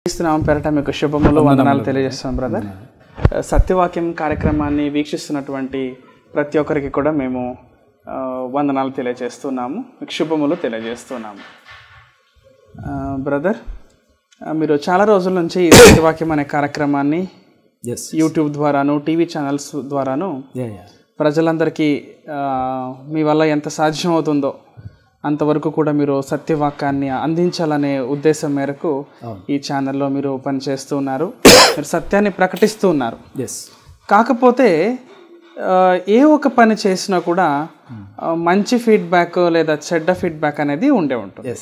ఇస్తున్నాం పేరట మీకు శుభములు వందనాలు తెలియజేస్తాం బ్రదర్. సత్యవాక్యం కార్యక్రమాన్ని వీక్షిస్తున్నటువంటి ప్రతి ఒక్కరికి కూడా మేము వందనాలు తెలియజేస్తున్నాము, మీకు శుభములు తెలియజేస్తున్నాము. బ్రదర్, మీరు చాలా రోజుల నుంచి ఈ సత్యవాక్యం అనే కార్యక్రమాన్ని యూట్యూబ్ ద్వారాను టీవీ ఛానల్స్ ద్వారాను ప్రజలందరికీ మీ వల్ల ఎంత సాధ్యం అవుతుందో అంతవరకు కూడా మీరు సత్యవాక్యాన్ని అందించాలనే ఉద్దేశం మేరకు ఈ ఛానల్లో మీరు పనిచేస్తూ ఉన్నారు, మీరు సత్యాన్ని ప్రకటిస్తూ ఉన్నారు. కాకపోతే ఏ ఒక్క పని చేసినా కూడా మంచి ఫీడ్బ్యాక్ లేదా చెడ్డ ఫీడ్బ్యాక్ అనేది ఉండే ఉంటుంది.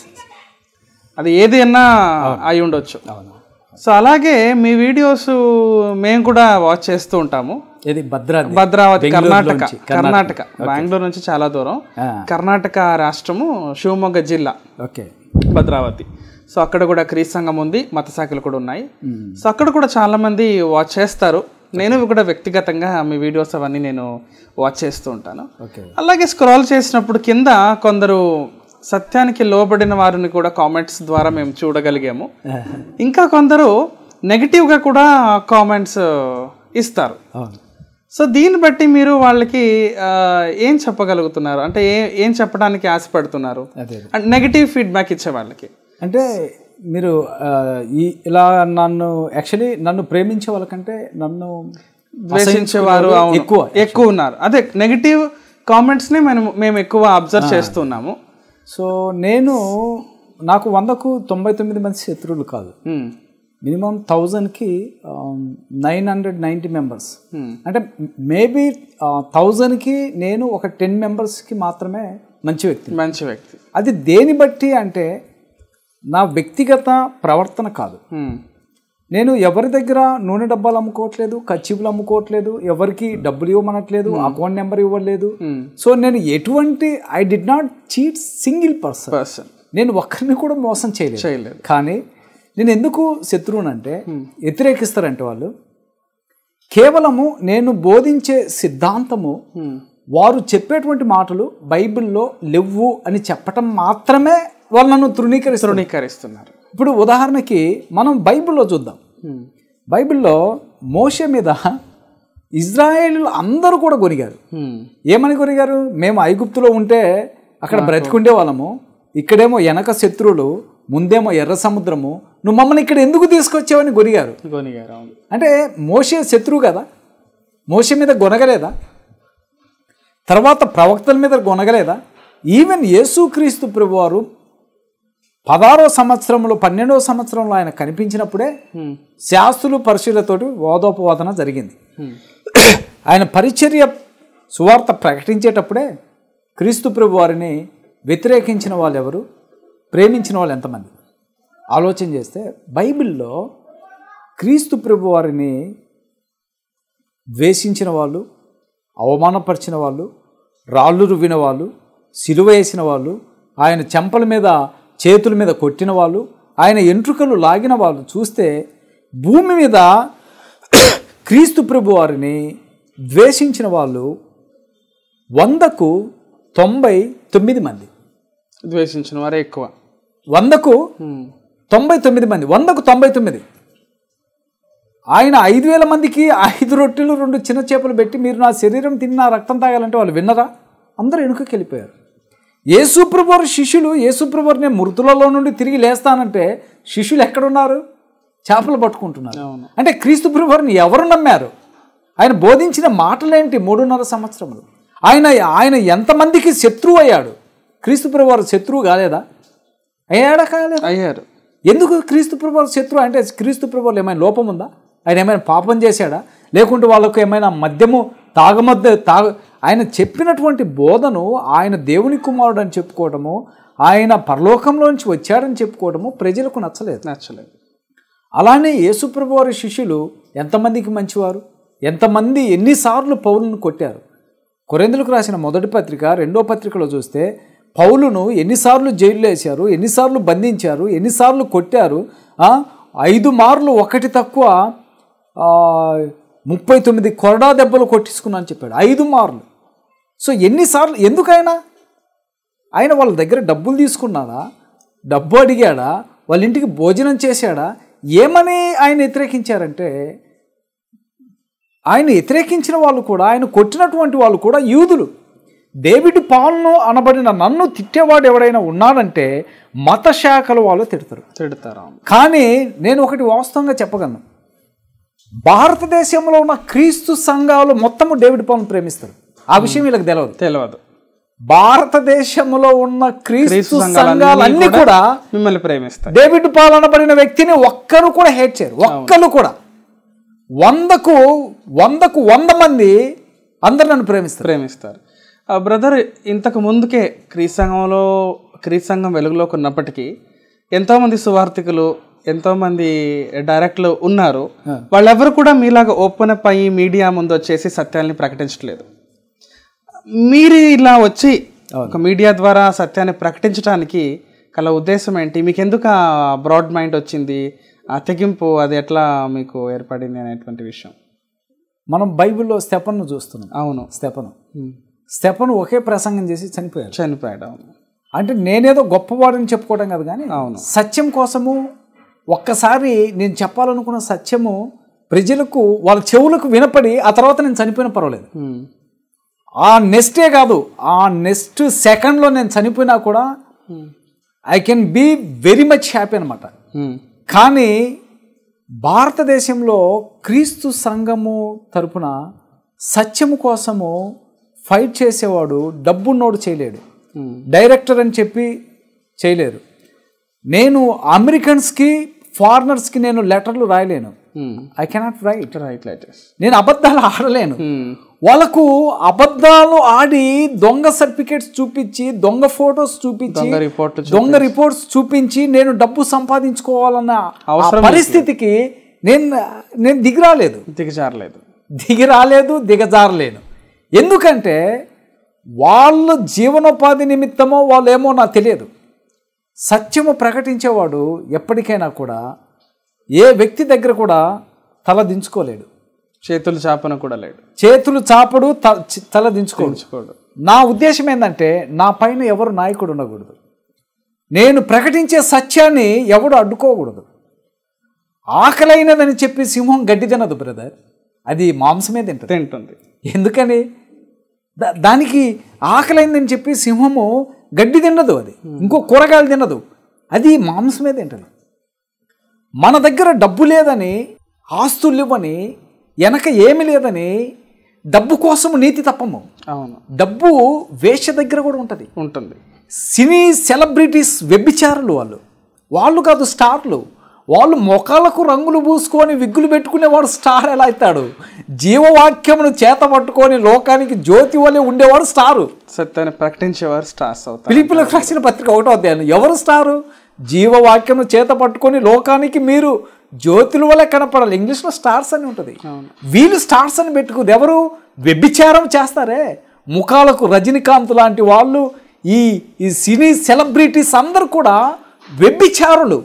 అది ఏదైనా అయి ఉండొచ్చు. సో అలాగే మీ వీడియోస్ మేము కూడా వాచ్ చేస్తూ ఉంటాము. భద్రావతి, కర్ణాటక, బెంగళూరు నుంచి చాలా దూరం, కర్ణాటక రాష్ట్రము, శివమొగ్గ జిల్లా, భద్రావతి. సో అక్కడ కూడా క్రీస్తు సంఘం ఉంది, మత శాఖలు కూడా ఉన్నాయి. సో అక్కడ కూడా చాలా మంది వాచ్ చేస్తారు. నేను కూడా వ్యక్తిగతంగా మీ వీడియోస్ అవన్నీ నేను వాచ్ చేస్తూ ఉంటాను. అలాగే స్క్రాల్ చేసినప్పుడు కింద కొందరు సత్యానికి లోబడిన వారిని కూడా కామెంట్స్ ద్వారా మేము చూడగలిగాము. ఇంకా కొందరు నెగిటివ్గా కూడా కామెంట్స్ ఇస్తారు. సో దీన్ని బట్టి మీరు వాళ్ళకి ఏం చెప్పగలుగుతున్నారు? అంటే ఏం చెప్పడానికి ఆశపడుతున్నారు నెగిటివ్ ఫీడ్బ్యాక్ ఇచ్చే వాళ్ళకి? అంటే మీరు ఇలా నన్ను ప్రేమించే వాళ్ళకంటే నన్ను ద్వేషించేవారు ఎక్కువ ఉన్నారు. అదే నెగిటివ్ కామెంట్స్ని మేము ఎక్కువ అబ్జర్వ్ చేస్తున్నాము. సో నాకు 100కు 99 మంది శత్రువులు కాదు, మినిమం 1000కి 990 మెంబర్స్. అంటే మేబీ 1000కి నేను ఒక 10 మెంబర్స్కి మాత్రమే మంచి వ్యక్తి. అది దేని బట్టి అంటే నా వ్యక్తిగత ప్రవర్తన కాదు. నేను ఎవరి దగ్గర నూనె డబ్బాలు అమ్ముకోవట్లేదు, కచ్చిపులు అమ్ముకోవట్లేదు, ఎవరికి డబ్బులు ఇవ్వమనట్లేదు, అకౌంట్ నెంబర్ ఇవ్వలేదు. సో నేను I did not cheat single person. నేను ఒక్కరిని కూడా మోసం చేయలేదు. కానీ నేను ఎందుకు శత్రువునంటే వ్యతిరేకిస్తారంటే వాళ్ళు కేవలము నేను బోధించే సిద్ధాంతము, వారు చెప్పేటువంటి మాటలు బైబిల్లో లేవు అని చెప్పటం మాత్రమే వాళ్ళు నన్ను తృణీకరిస్తున్నారు. ఇప్పుడు ఉదాహరణకి మనం బైబిల్లో చూద్దాం. బైబిల్లో మోషే మీద ఇజ్రాయేలీలు అందరూ కూడా కొనిగారు. ఏమని కొనిగారు? మేము ఐగుప్తులో ఉంటే అక్కడ బ్రతికుండే వాళ్ళము, ఇక్కడేమో వెనక శత్రువులు, ముందేమో ఎర్ర సముద్రము, నువ్వు మమ్మల్ని ఇక్కడ ఎందుకు తీసుకొచ్చావని కొనిగారు. అంటే మోషే శత్రువు కదా, మోషే మీద గొనగలేదా? తర్వాత ప్రవక్తల మీద గొనగలేదా? ఈవెన్ యేసుక్రీస్తు ప్రభువారు 16వ సంవత్సరంలో 12వ సంవత్సరంలో ఆయన కనిపించినప్పుడే శాస్త్రులు పరిశీలతోటి వాదోపవాదన జరిగింది. ఆయన పరిచర్య సువార్త ప్రకటించేటప్పుడే క్రీస్తు ప్రభు వారిని వ్యతిరేకించిన వాళ్ళు ఎవరు, ప్రేమించిన వాళ్ళు ఎంతమంది? ఆలోచన చేస్తే బైబిల్లో క్రీస్తు ప్రభు వారిని ద్వేషించిన వాళ్ళు, అవమానపరిచిన వాళ్ళు, రాళ్ళు రువ్విన వాళ్ళు, సిలువ వేసిన వాళ్ళు, ఆయన చెంపల మీద చేతుల మీద కొట్టిన వాళ్ళు, ఆయన ఎంట్రుకలు లాగిన వాళ్ళు చూస్తే భూమి మీద క్రీస్తు ప్రభు వారిని ద్వేషించిన వాళ్ళు 100కు 99 మంది. ద్వేషించిన వారే ఎక్కువ. 100కు 99 మంది. 100కు 99. ఆయన 5000 మందికి 5 రొట్టెలు 2 చిన్న చేపలు పెట్టి మీరు నా శరీరం తిని నా రక్తం తాగాలంటే వాళ్ళు విన్నరా? అందరూ వెనుకకి వెళ్ళిపోయారు. యేసుప్రభు వారి శిష్యులు యేసుప్రభు వారిని మృతులలో నుండి తిరిగి లేస్తానంటే శిష్యులు ఎక్కడున్నారు? చేపలు పట్టుకుంటున్నారు. అంటే క్రీస్తు ప్రభు వారిని ఎవరు నమ్మారు? ఆయన బోధించిన మాటలేంటి? 3.5 సంవత్సరములు ఆయన ఎంతమందికి శత్రువు అయ్యాడు? క్రీస్తు ప్రభు వారు శత్రువు కాలేదా? అయ్యారు. ఎందుకు క్రీస్తు ప్రభు వారు శత్రువు అంటే క్రీస్తు ప్రభు వారు ఏమైనా లోపం ఉందా? ఆయన ఏమైనా పాపం చేశాడా? లేకుంటే వాళ్ళకు ఏమైనా మద్యము ఆయన చెప్పినటువంటి బోధను, ఆయన దేవుని కుమారుడు అని చెప్పుకోవడము, ఆయన పరలోకంలోంచి వచ్చాడని చెప్పుకోవడము ప్రజలకు నచ్చలేదు. అలానే యేసుప్రభు వారి శిష్యులు ఎంతమందికి మంచివారు? ఎన్నిసార్లు పౌలును కొట్టారు? కొరింథీయులకు రాసిన 1వ పత్రిక 2వ పత్రికలో చూస్తే పౌలును ఎన్నిసార్లు జైల్లో వేశారు, ఎన్నిసార్లు బంధించారు, ఎన్నిసార్లు కొట్టారు. 5 మార్లు ఒకటి తక్కువ 39 కొరడా దెబ్బలు కొట్టించుకున్నా అని చెప్పాడు. 5 మార్లు. సో ఎన్నిసార్లు? ఎందుకైనా ఆయన వాళ్ళ దగ్గర డబ్బులు తీసుకున్నాడా? డబ్బు అడిగాడా? వాళ్ళ ఇంటికి భోజనం చేశాడా? ఏమని ఆయన వ్యతిరేకించారంటే, ఆయన వ్యతిరేకించిన వాళ్ళు కూడా, ఆయన కొట్టినటువంటి వాళ్ళు కూడా యూదులు. డేవిడ్ పాల్ను అనబడిన నన్ను తిట్టేవాడు ఎవడైనా ఉన్నాడంటే మత శాఖల వాళ్ళు తిడతారు. కానీ నేను ఒకటి వాస్తవంగా చెప్పగలను, భారతదేశంలో ఉన్న క్రీస్తు సంఘాలు మొత్తము డేవిడ్ పాల్ను ప్రేమిస్తారు. ఆ విషయం వీళ్ళకి తెలియదు. భారతదేశంలో ఉన్న క్రీస్తు సంఘాలన్నీ కూడా మిమ్మల్ని ప్రేమిస్తారు. డేవిడ్ పాల్ అనబడిన వ్యక్తిని ఒక్కరు కూడా హేట్ చేయరు. ఒక్కరు కూడా. 100 మంది అందరు నన్ను ప్రేమిస్తారు. బ్రదర్, ఇంతకు ముందుకే క్రీస్తు సంఘం వెలుగులోకి ఉన్నప్పటికీ ఎంతోమంది సువార్థికులు, ఎంతోమంది డైరెక్టర్లు ఉన్నారు. వాళ్ళెవరు కూడా మీలాగా ఓపెన్ అప్ అయ్యి మీడియా ముందు వచ్చేసి సత్యాన్ని ప్రకటించట్లేదు. మీరు ఇలా వచ్చి ఒక మీడియా ద్వారా సత్యాన్ని ప్రకటించడానికి గల ఉద్దేశం ఏంటి? మీకు ఎందుకు ఆ బ్రాడ్ మైండ్ వచ్చింది, ఆ తెగింపు అది ఎట్లా మీకు ఏర్పడింది అనేటువంటి విషయం? మనం బైబిల్లో స్తెఫనును చూస్తున్నాం. అవును, స్తెఫను ఒకే ప్రసంగం చేసి చనిపోయాడు. అవును. అంటే నేనేదో గొప్పవాడని చెప్పుకోవడం కాదు, కానీ అవును, సత్యం కోసము ఒక్కసారి నేను చెప్పాలనుకున్న సత్యము ప్రజలకు వాళ్ళ చెవులకు వినపడి ఆ తర్వాత నేను చనిపోయినా పర్వాలేదు. ఆ నెక్స్టే కాదు, ఆ నెక్స్ట్ సెకండ్లో నేను చనిపోయినా కూడా I can be very much happy అనమాట. కానీ భారతదేశంలో క్రీస్తు సంఘము తరపున సత్యము కోసము ఫైట్ చేసేవాడు డబ్బున్నోడు చేయలేడు, డైరెక్టర్ అని చెప్పి చేయలేరు. నేను అమెరికన్స్కి, ఫారినర్స్కి నేను లెటర్లు రాయలేను. I cannot write letters. నేను అబద్ధాలు ఆడలేను. వాళ్ళకు అబద్ధాలు ఆడి దొంగ సర్టిఫికేట్స్ చూపించి, దొంగ ఫోటోస్ చూపించి, దొంగ రిపోర్ట్స్ చూపించి నేను డబ్బు సంపాదించుకోవాలన్న పరిస్థితికి నేను దిగజారలేను. ఎందుకంటే వాళ్ళ జీవనోపాధి నిమిత్తమో వాళ్ళేమో నాకు తెలియదు. సత్యము ప్రకటించేవాడు ఎప్పటికైనా కూడా ఏ వ్యక్తి దగ్గర కూడా తల దించుకోలేడు, చేతులు చాపన కూడా లేడు. చేతులు చాపడు, తల దించుకోడు. నా ఉద్దేశం ఏంటంటే, నా పైన ఎవరు నాయకుడు ఉండకూడదు. నేను ప్రకటించే సత్యాన్ని ఎవడు అడ్డుకోకూడదు. ఆకలైనదని చెప్పి సింహం గడ్డి తినదు బ్రదర్, అది మాంసమే తింటుంది. ఎందుకని? దానికి ఆకలైందని చెప్పి సింహము గడ్డి తినదు, అది ఇంకో కూరగాయలు తినదు, అది మాంసమే తింటుంది. మన దగ్గర డబ్బు లేదని, ఆస్తులు ఇవ్వని, వెనక ఏమి లేదని డబ్బు కోసం నీతి తప్పము. అవును, డబ్బు వేశ్య దగ్గర కూడా ఉంటుంది. సినీ సెలబ్రిటీస్ వ్యభిచారులు వాళ్ళు కాదు స్టార్లు. వాళ్ళు మొఖాలకు రంగులు పూసుకొని విగ్గులు పెట్టుకునేవాడు స్టార్ ఎలా అవుతాడు? జీవవాక్యమును చేత పట్టుకొని లోకానికి జ్యోతి వలె ఉండేవాడు స్టారు. సత్యాన్ని ప్రకటించేవారు స్టార్స్ అవుతారు. ఫిలిప్పీలకు రాసిన పత్రిక 1వ అధ్యాయం. ఎవరు స్టారు? జీవవాక్యమును చేత పట్టుకొని లోకానికి మీరు జ్యోతుల వల్ల కనపడాలి. ఇంగ్లీష్లో స్టార్స్ అని ఉంటుంది. వీళ్ళు స్టార్స్ అని పెట్టుకుంది ఎవరు? వ్యభిచారం చేస్తారే, ముఖాలకు రజనీకాంత్ లాంటి వాళ్ళు, ఈ సినీ సెలబ్రిటీస్ అందరూ కూడా వ్యభిచారులు.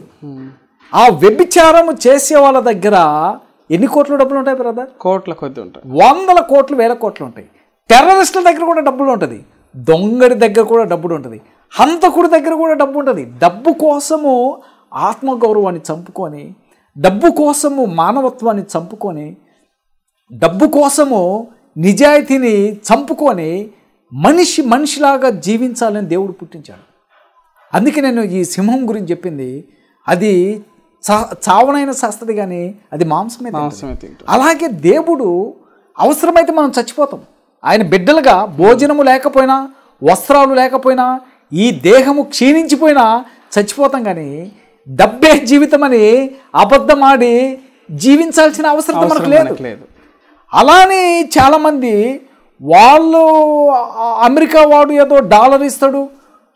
ఆ వ్యభిచారం చేసే వాళ్ళ దగ్గర ఎన్ని కోట్ల డబ్బులు ఉంటాయి బ్రదర్? కోట్ల కొద్ది ఉంటాయి, వందల కోట్లు, వేల కోట్లు ఉంటాయి. టెర్రరిస్టుల దగ్గర కూడా డబ్బులు ఉంటుంది, దొంగడి దగ్గర కూడా డబ్బులు ఉంటుంది, హంతకుడి దగ్గర కూడా డబ్బు ఉంటుంది. డబ్బు కోసము ఆత్మగౌరవాన్ని చంపుకొని, డబ్బు కోసము మానవత్వాన్ని చంపుకొని, డబ్బు కోసము నిజాయితీని చంపుకొని మనిషిలాగా జీవించాలని దేవుడు పుట్టించాడు. అందుకే నేను ఈ సింహం గురించి చెప్పింది, అది చావనైన శాస్త్రది కానీ అది మాంసమే. అలాగే దేవుడు అవసరమైతే మనం చచ్చిపోతాం. ఆయన బిడ్డలుగా భోజనము లేకపోయినా, వస్త్రాలు లేకపోయినా, ఈ దేహము క్షీణించిపోయినా చచ్చిపోతాం. కానీ డబ్బే జీవితం అని అబద్ధమాడి జీవించాల్సిన అవసరం మనకు లేదు. అలానే చాలామంది వాళ్ళు అమెరికా వాడు ఏదో డాలర్ ఇస్తాడు,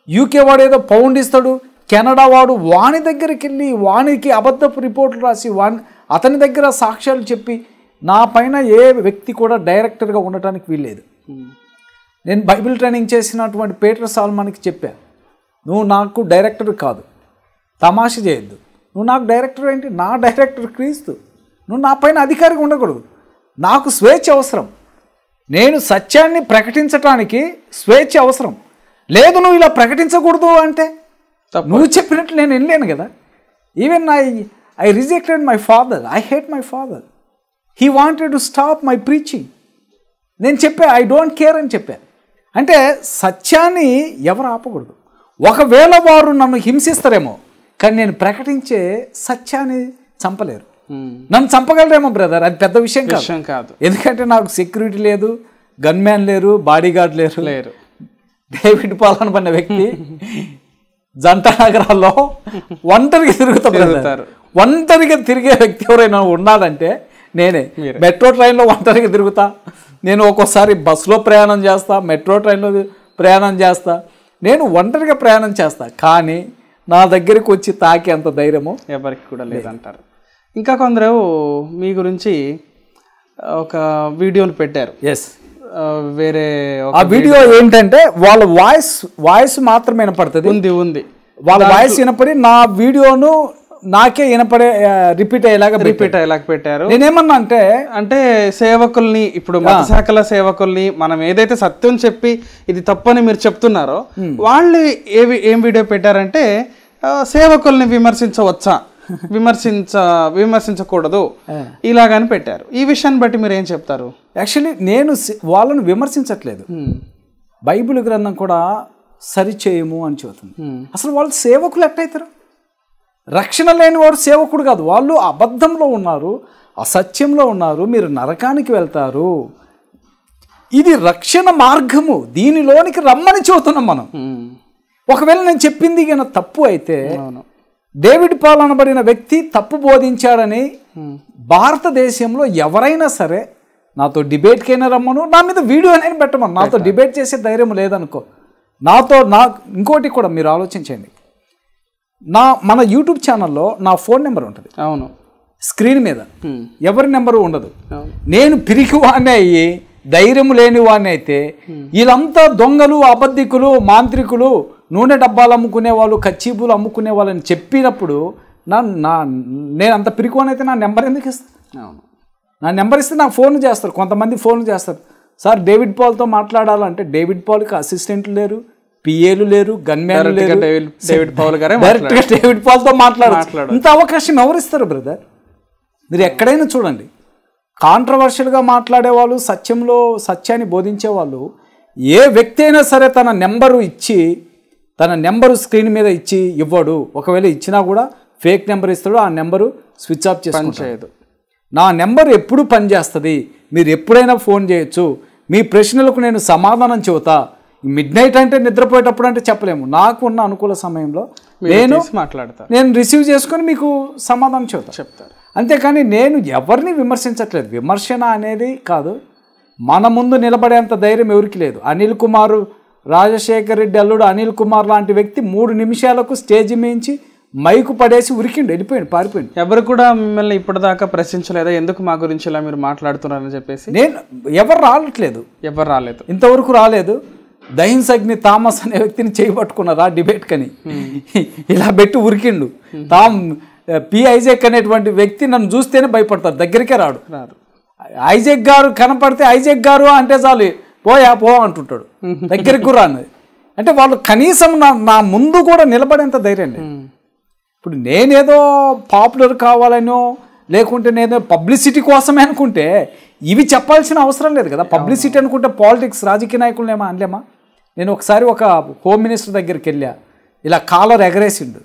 యూకే వాడు ఏదో పౌండ్ ఇస్తాడు, కెనడా వాడు వాని దగ్గరికి వెళ్ళి వానికి అబద్ధపు రిపోర్ట్లు రాసి అతని దగ్గర సాక్ష్యాలు చెప్పి, నా పైన ఏ వ్యక్తి కూడా డైరెక్టర్గా ఉండటానికి వీల్లేదు. నేను బైబిల్ ట్రైనింగ్ చేసినటువంటి పీటర్ సాల్మాన్కి చెప్పాను, నువ్వు నాకు డైరెక్టర్ కాదు, తమాష చేయొద్దు. నువ్వు నాకు డైరెక్టర్ ఏంటి? నా డైరెక్టర్ క్రీస్తు. నువ్వు నా పైన అధికారిగా ఉండకూడదు. నాకు స్వేచ్ఛ అవసరం. నేను సత్యాన్ని ప్రకటించటానికి స్వేచ్ఛ అవసరం. లేదు నువ్వు ఇలా ప్రకటించకూడదు అంటే నువ్వు చెప్పినట్లు నేను వెళ్ళాను కదా. Even I rejected my father, I hate my father, he wanted to stop my preaching. నేను చెప్పా ఐ డోంట్ కేర్ అని చెప్పా. అంటే సత్యాన్ని ఎవరు ఆపకూడదు. ఒకవేళ వారు నన్ను హింసిస్తారేమో, కానీ నేను ప్రకటించే సత్యాన్ని చంపలేరు. నన్ను చంపగలరేమో బ్రదర్, అది పెద్ద విషయం కాదు. ఎందుకంటే నాకు సెక్యూరిటీ లేదు, గన్మ్యాన్ లేరు, బాడీ గార్డ్ లేరు. డేవిడ్ పాల్ అనే వ్యక్తి జంట నగరాల్లో ఒంటరిగా తిరుగుతారు. ఒంటరిగా తిరిగే వ్యక్తి ఎవరైనా ఉన్నాడంటే నేనే. మెట్రో ట్రైన్లో ఒంటరిగా తిరుగుతా, నేను ఒక్కోసారి బస్సులో ప్రయాణం చేస్తా, మెట్రో ట్రైన్లో ప్రయాణం చేస్తా, నేను ఒంటరిగా ప్రయాణం చేస్తా. కానీ నా దగ్గరికి వచ్చి తాకే అంత ధైర్యము ఎవరికి కూడా లేదంటారు. ఇంకా కొందరు మీ గురించి ఒక వీడియోలు పెట్టారు. ఎస్, వేరే ఆ వీడియో ఏంటంటే వాళ్ళ వాయిస్ మాత్రమే వినపడుతుంది. ఉంది వాళ్ళ వాయిస్ వినపడి నా వీడియోను నాకే వినపడే రిపీట్ అయ్యేలాగా పెట్టారు. నేనేమన్నా అంటే సేవకుల్ని, ఇప్పుడు మత శాఖల సేవకుల్ని మనం ఏదైతే సత్యం చెప్పి ఇది తప్పని మీరు చెప్తున్నారో వాళ్ళు ఏం వీడియో పెట్టారంటే సేవకుల్ని విమర్శించవచ్చా, విమర్శించకూడదు ఇలాగని పెట్టారు. ఈ విషయాన్ని బట్టి మీరు ఏం చెప్తారు? యాక్చువల్లీ నేను వాళ్ళను విమర్శించట్లేదు. బైబిల్ గ్రంథం కూడా సరిచేయము అని చెబుతుంది. అసలు వాళ్ళు సేవకులు ఎట్టయితారు? రక్షణ లేని వాడు సేవకుడు కాదు. వాళ్ళు అబద్ధంలో ఉన్నారు, అసత్యంలో ఉన్నారు, మీరు నరకానికి వెళ్తారు. ఇది రక్షణ మార్గము, దీనిలోనికి రమ్మని చెబుతున్నాం మనం. ఒకవేళ నేను చెప్పింది కన్నా తప్పు అయితే, డేవిడ్ పాల్ అనబడిన వ్యక్తి తప్పు బోధించాడని భారతదేశంలో ఎవరైనా సరే నాతో డిబేట్కైనా రమ్మను, నా మీద వీడియో అయినా పెట్టమను. నాతో డిబేట్ చేసే ధైర్యం లేదనుకో, ఇంకోటి కూడా మీరు ఆలోచించండి. మన యూట్యూబ్ ఛానల్లో నా ఫోన్ నెంబర్ ఉంటుంది. అవును, స్క్రీన్ మీద ఎవరి నెంబరు ఉండదు. నేను పిరికి వాడిని అయ్యి ధైర్యం లేని వాడిని అయితే వీళ్ళంతా దొంగలు, అబద్ధికులు, మాంత్రికులు, నూనె డబ్బాలు అమ్ముకునే వాళ్ళు, కచ్చీబులు అమ్ముకునే వాళ్ళని చెప్పినప్పుడు నేను అంత పిరికివాడిని అయితే నా నెంబర్ ఎందుకు ఇస్తాను? నా నెంబర్ ఇస్తే నాకు ఫోన్ చేస్తారు. కొంతమంది ఫోన్ చేస్తారు, సార్ డేవిడ్ పాల్తో మాట్లాడాలంటే డేవిడ్ పాల్కి అసిస్టెంట్లు లేరు, పిఏలు లేరు, గన్మ్యాన్లు లేరు. డైరెక్ట్గా డేవిడ్ పాల్తో మాట్లాడారు. ఇంత అవకాశం ఎవరిస్తారు బ్రదర్? మీరు ఎక్కడైనా చూడండి, కాంట్రవర్షియల్గా మాట్లాడేవాళ్ళు, సత్యాన్ని బోధించేవాళ్ళు, ఏ వ్యక్తి అయినా సరే తన నెంబరు స్క్రీన్ మీద ఇవ్వడు. ఒకవేళ ఇచ్చినా కూడా ఫేక్ నెంబర్ ఇస్తాడు, ఆ నెంబరు స్విచ్ ఆఫ్ చేసుకుంటాడు. నా నెంబర్ ఎప్పుడు పనిచేస్తుంది, మీరు ఎప్పుడైనా ఫోన్ చేయొచ్చు, మీ ప్రశ్నలకు నేను సమాధానం చెబుతా. మిడ్ నైట్ అంటే నిద్రపోయేటప్పుడు అంటే చెప్పలేము, నాకు ఉన్న అనుకూల సమయంలో నేను రిసీవ్ చేసుకొని మీకు సమాధానం చెప్తారు. అంతేకాని నేను ఎవరిని విమర్శించట్లేదు. విమర్శన అనేది కాదు, మన ముందు నిలబడేంత ధైర్యం ఎవరికి లేదు. అనిల్ కుమార్, రాజశేఖర్ రెడ్డి అల్లుడు అనిల్ కుమార్ లాంటి వ్యక్తి 3 నిమిషాలకు స్టేజ్ మించి మైకు పడేసి ఉరికిండు, వెళ్ళిపోయిండు, పారిపోయిండు. ఎవరు కూడా మిమ్మల్ని ఇప్పటిదాకా ప్రశ్నించలేదా, ఎందుకు మా గురించి ఇలా మీరు మాట్లాడుతున్నారని చెప్పేసి? ఎవరు రాలేదు ఇంతవరకు రాలేదు. దహింసగ్ని థామస్ అనే వ్యక్తిని చేయబట్టుకున్నారు ఆ డిబేట్ కని, ఇలా పెట్టి ఉరికిండు. పి ఐజాక్ అనేటువంటి వ్యక్తి నన్ను చూస్తేనే భయపడతారు, దగ్గరికే రాడు. ఐజాక్ గారు కనపడితే ఐజాక్ గారు అంటే చాలు పో అంటుంటాడు, దగ్గరికి రాను. అంటే వాళ్ళు కనీసం నా ముందు కూడా నిలబడేంత ధైర్యం లేదు. ఇప్పుడు నేనేదో పాపులర్ కావాలనో లేకుంటే నేనేదో పబ్లిసిటీ కోసమే అనుకుంటే ఇవి చెప్పాల్సిన అవసరం లేదు కదా. పబ్లిసిటీ అనుకుంటే పాలిటిక్స్, రాజకీయ నాయకులను ఏమో అనలేమా? నేను ఒకసారి ఒక హోమ్ మినిస్టర్ దగ్గరికి వెళ్ళా, ఇలా కాలర్ ఎగరేసిండు,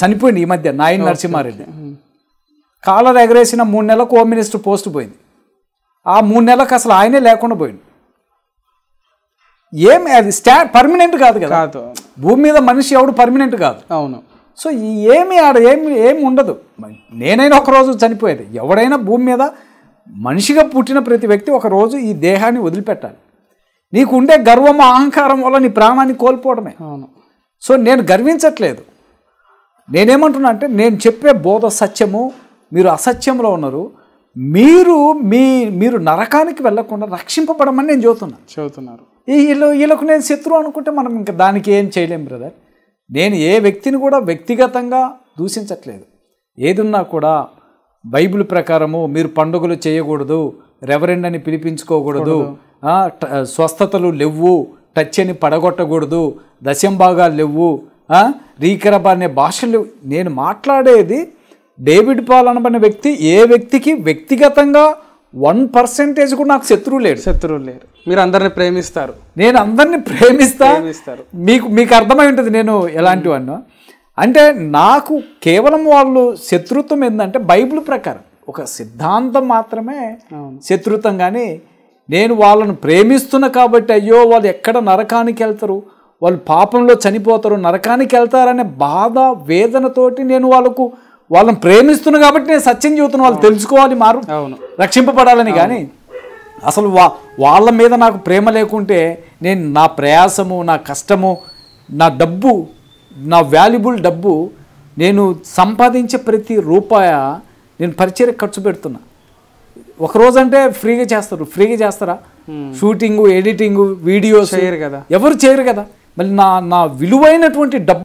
చనిపోయింది ఈ మధ్య, నాయన్ నరసింహారెడ్డి. కాలర్ ఎగరేసిన 3 నెలలకు హోమ్ మినిస్టర్ పోస్ట్ పోయింది. ఆ 3 నెలలకు అసలు ఆయనే లేకుండా పోయింది. ఏమి అది పర్మనెంట్ కాదు కదా, భూమి మీద మనిషి ఎవడు పర్మనెంట్ కాదు. అవును. సో ఏమి ఉండదు. నేనైనా ఒకరోజు చనిపోయేది. ఎవడైనా భూమి మీద మనిషిగా పుట్టిన ప్రతి వ్యక్తి ఒకరోజు ఈ దేహాన్ని వదిలిపెట్టాలి. నీకు ఉండే గర్వం, అహంకారం వల్ల నీ ప్రాణాన్ని కోల్పోవడమే. అవును. సో నేను గర్వించట్లేదు. నేనేమంటున్నా అంటే, నేను చెప్పే బోధ సత్యము, మీరు అసత్యంలో ఉన్నారు, మీరు నరకానికి వెళ్ళకుండా రక్షింపబడమని నేను చెబుతున్నారు. వీళ్ళకు నేను శత్రువు అనుకుంటే మనం ఇంకా దానికి ఏం చేయలేం బ్రదర్. నేను ఏ వ్యక్తిని కూడా వ్యక్తిగతంగా దూషించట్లేదు. ఏదున్నా కూడా బైబిల్ ప్రకారము మీరు పండుగలు చేయకూడదు, రెవరెండ్ అని పిలిపించుకోకూడదు, స్వస్థతలు లేవు, టచ్ అని పడగొట్టకూడదు, దశంభాగాలు లేవు, రీకరబ్ అనే భాషలు నేను మాట్లాడేది. డేవిడ్ పాల్ అనబడిన వ్యక్తి ఏ వ్యక్తికి వ్యక్తిగతంగా 1% కూడా నాకు శత్రువు లేరు. మీరు అందరిని ప్రేమిస్తారు. నేను అందరినీ ప్రేమిస్తారు. మీకు అర్థమై ఉంటుంది నేను ఎలాంటి వాడినో. అంటే నాకు కేవలం వాళ్ళు శత్రుత్వం ఏంటంటే బైబిల్ ప్రకారం ఒక సిద్ధాంతం మాత్రమే శత్రుత్వం. కానీ నేను వాళ్ళను ప్రేమిస్తున్నా కాబట్టి అయ్యో వాళ్ళు ఎక్కడ నరకానికి వెళ్తారు, వాళ్ళు పాపంలో చనిపోతారు, నరకానికి వెళ్తారనే బాధ వేదనతోటి నేను వాళ్ళని ప్రేమిస్తున్నా కాబట్టి నేను సత్యం చెబుతున్నా. వాళ్ళు తెలుసుకోవాలి, మారు రక్షింపబడాలని. కానీ అసలు వాళ్ళ మీద నాకు ప్రేమ లేకుంటే నేను నా ప్రయాసము, నా కష్టము, నా డబ్బు, నా వాల్యుబుల్ డబ్బు, నేను సంపాదించే ప్రతి రూపాయ నేను పరిచర్య ఖర్చు పెడుతున్నా. ఒకరోజు అంటే ఫ్రీగా చేస్తారా? షూటింగు, ఎడిటింగు, వీడియోస్ ఎవరు చేయరు కదా. మళ్ళీ నా విలువైనటువంటి డబ్బు